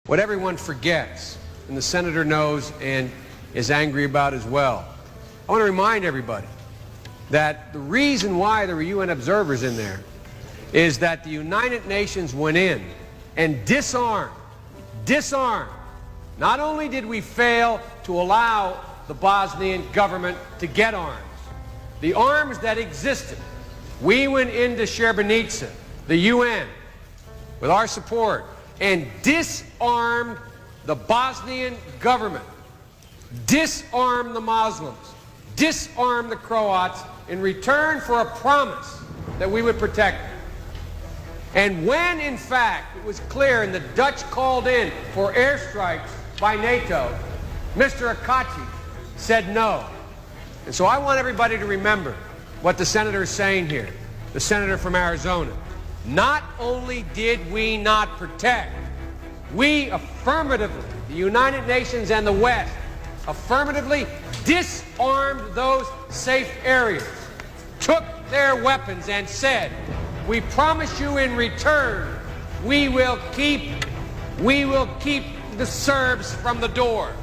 What everyone forgets, and the senator knows and is angry about as well, I want to remind everybody that the reason why there were UN observers in there is that the United Nations went in and disarmed. Not only did we fail to allow the Bosnian government to get arms, the arms that existed, we went into Srebrenica, the UN, with our support, and disarmed the Bosnian government, disarmed the Muslims, disarmed the Croats in return for a promise that we would protect them. And when, in fact, it was clear and the Dutch called in for airstrikes by NATO, Mr. Akachi said no. And so I want everybody to remember what the senator is saying here, the senator from Arizona. Not only did we not protect, we affirmatively, the United Nations and the West, affirmatively disarmed those safe areas, took their weapons and said, we promise you in return, we will keep the Serbs from the door.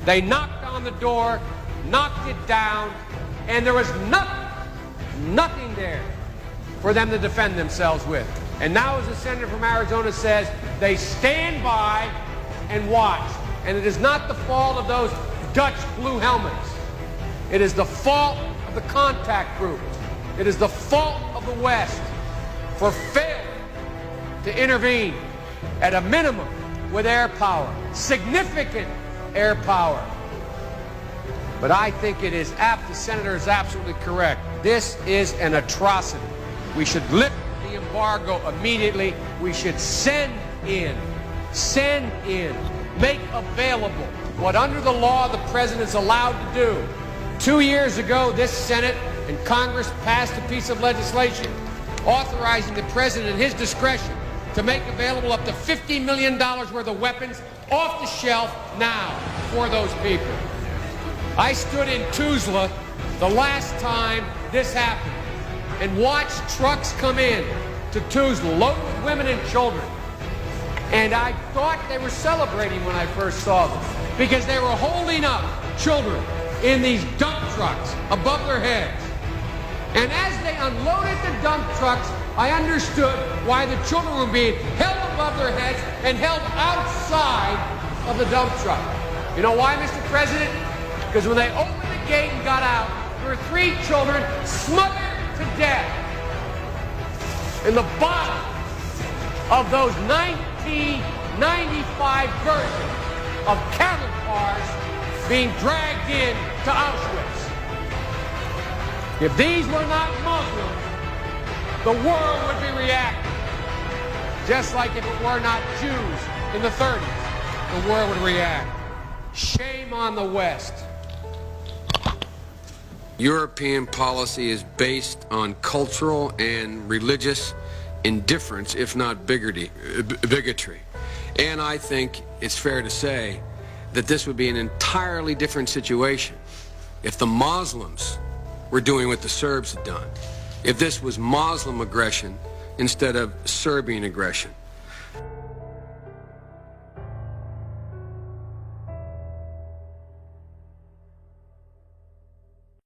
They knocked on the door, knocked it down, and there was nothing there for them to defend themselves with. And now, as the senator from Arizona says, they stand by and watch. And it is not the fault of those Dutch blue helmets. It is the fault of the contact group. It is the fault of the West for failing to intervene at a minimum with air power, significant air power. But I think it is apt, the senator is absolutely correct. This is an atrocity. We should lift the embargo immediately. We should send in, make available what under the law the president is allowed to do. 2 years ago, this Senate and Congress passed a piece of legislation authorizing the president at his discretion to make available up to $50 million worth of weapons off the shelf now for those people. I stood in Tuzla the last time this happened and watched trucks come in to Tuzla loaded with women and children. And I thought they were celebrating when I first saw them because they were holding up children in these dump trucks above their heads. And as they unloaded the dump trucks, I understood why the children were being held above their heads and held outside of the dump truck. You know why, Mr. President? Because when they opened the gate and got out, there were 3 children smothered to death in the bottom of those 1995 versions of cattle cars being dragged in to Auschwitz. If these were not Muslims, the world would be reacting. Just like if it were not Jews in the 30s, the world would react. Shame on the West. European policy is based on cultural and religious indifference, if not bigotry. And I think it's fair to say that this would be an entirely different situation if the Muslims were doing what the Serbs had done, if this was Muslim aggression instead of Serbian aggression.